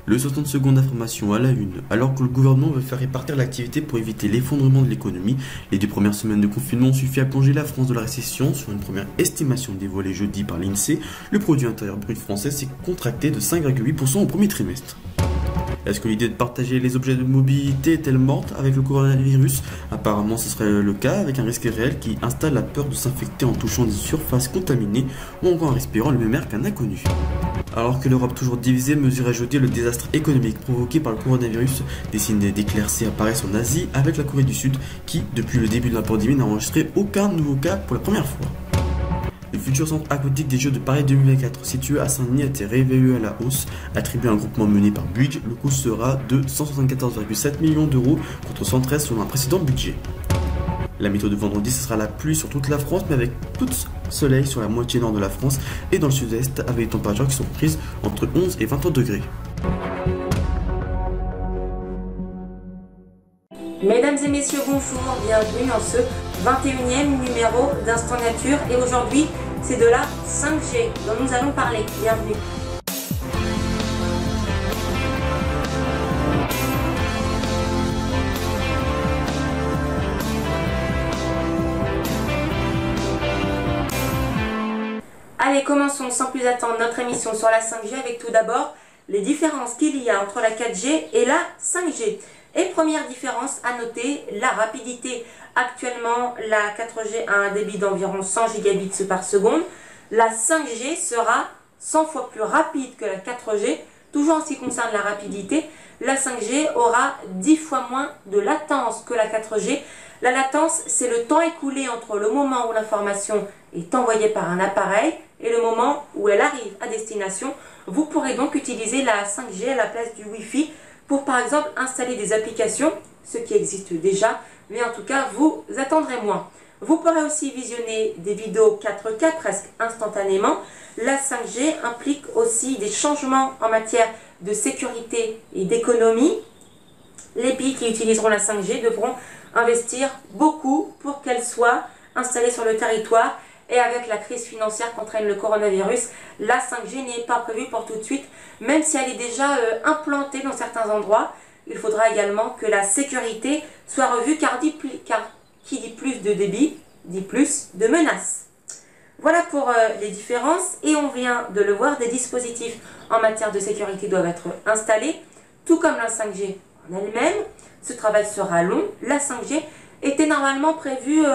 Le 60 secondes d'information à la une. Alors que le gouvernement veut faire répartir l'activité pour éviter l'effondrement de l'économie, les 2 premières semaines de confinement ont suffi à plonger la France de la récession. Sur une première estimation dévoilée jeudi par l'INSEE, le produit intérieur brut français s'est contracté de 5,8% au premier trimestre. Est-ce que l'idée de partager les objets de mobilité est-elle morte avec le coronavirus? Apparemment ce serait le cas, avec un risque réel qui installe la peur de s'infecter en touchant des surfaces contaminées ou encore en respirant le même air qu'un inconnu. Alors que l'Europe toujours divisée mesurait jeudi le désastre économique provoqué par le coronavirus, des signes d'éclaircie apparaissent en Asie avec la Corée du Sud qui, depuis le début de la pandémie, n'a enregistré aucun nouveau cas pour la première fois. Le futur centre aquatique des Jeux de Paris 2024, situé à Saint-Denis, a été réévalué à la hausse. Attribué à un groupement mené par Bouygues, le coût sera de 174,7 millions d'euros contre 113 selon un précédent budget. La météo de vendredi, ce sera la pluie sur toute la France, mais avec peu de soleil sur la moitié nord de la France et dans le sud-est, avec des températures qui sont prises entre 11 et 23 degrés. Mesdames et messieurs, bonjour, bienvenue dans ce 21e numéro d'Instant Nature et aujourd'hui c'est de la 5G dont nous allons parler. Bienvenue. Allez, commençons sans plus attendre notre émission sur la 5G avec tout d'abord les différences qu'il y a entre la 4G et la 5G. Et première différence à noter, la rapidité. Actuellement, la 4G a un débit d'environ 100 gigabits par seconde. La 5G sera 100 fois plus rapide que la 4G. Toujours en ce qui concerne la rapidité, la 5G aura 10 fois moins de latence que la 4G. La latence, c'est le temps écoulé entre le moment où l'information est envoyée par un appareil et le moment où elle arrive à destination. Vous pourrez donc utiliser la 5G à la place du Wi-Fi pour par exemple installer des applications, ce qui existe déjà, mais en tout cas vous attendrez moins. Vous pourrez aussi visionner des vidéos 4K presque instantanément. La 5G implique aussi des changements en matière de sécurité et d'économie. Les pays qui utiliseront la 5G devront investir beaucoup pour qu'elle soit installée sur le territoire. Et avec la crise financière qu'entraîne le coronavirus, la 5G n'est pas prévue pour tout de suite, même si elle est déjà implantée dans certains endroits. Il faudra également que la sécurité soit revue, car qui dit plus de débit, dit plus de menaces. Voilà pour les différences, et on vient de le voir, des dispositifs en matière de sécurité doivent être installés, tout comme la 5G en elle-même. Ce travail sera long. La 5G était normalement prévue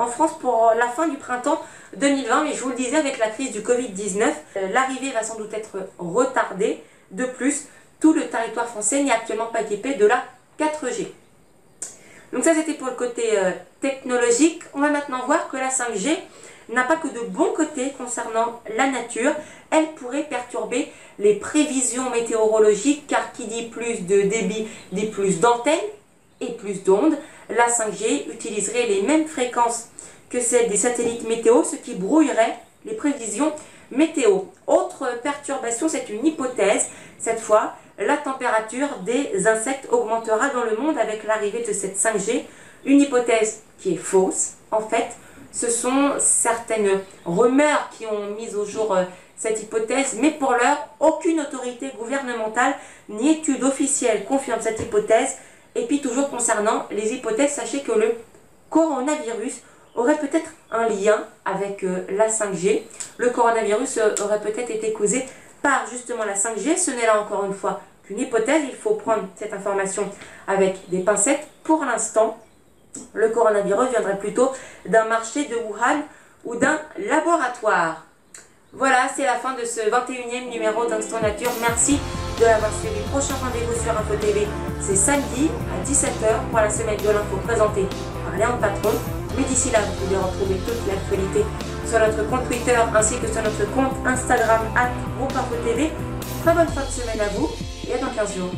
en France pour la fin du printemps 2020, mais je vous le disais, avec la crise du Covid-19, l'arrivée va sans doute être retardée. De plus, tout le territoire français n'est actuellement pas équipé de la 4G. Donc ça, c'était pour le côté technologique. On va maintenant voir que la 5G n'a pas que de bons côtés concernant la nature. Elle pourrait perturber les prévisions météorologiques, car qui dit plus de débit dit plus d'antennes et plus d'ondes. La 5G utiliserait les mêmes fréquences que celles des satellites météo, ce qui brouillerait les prévisions météo. Autre perturbation, c'est une hypothèse. Cette fois, la température des insectes augmentera dans le monde avec l'arrivée de cette 5G. Une hypothèse qui est fausse. En fait, ce sont certaines rumeurs qui ont mis au jour cette hypothèse, mais pour l'heure, aucune autorité gouvernementale ni étude officielle confirme cette hypothèse. Et puis toujours concernant les hypothèses, sachez que le coronavirus aurait peut-être un lien avec la 5G. Le coronavirus aurait peut-être été causé par justement la 5G. Ce n'est là encore une fois qu'une hypothèse. Il faut prendre cette information avec des pincettes. Pour l'instant, le coronavirus viendrait plutôt d'un marché de Wuhan ou d'un laboratoire. Voilà, c'est la fin de ce 21e numéro d'Instant Nature. Merci de l'avoir suivi. Prochain rendez-vous sur Info TV, c'est samedi à 17h pour la semaine de l'info présentée par Léon Patron. Mais d'ici là, vous pouvez retrouver toute l'actualité sur notre compte Twitter ainsi que sur notre compte Instagram @groupeinfotv. Très bonne fin de semaine à vous et à dans 15 jours.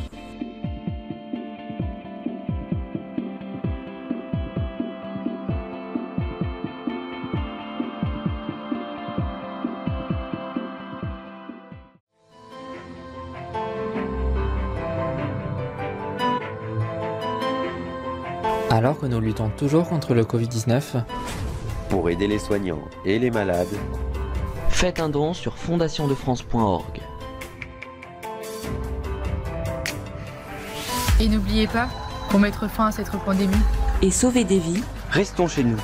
Alors que nous luttons toujours contre le Covid-19, pour aider les soignants et les malades, faites un don sur fondationdefrance.org. Et n'oubliez pas, pour mettre fin à cette pandémie et sauver des vies, Restons chez nous.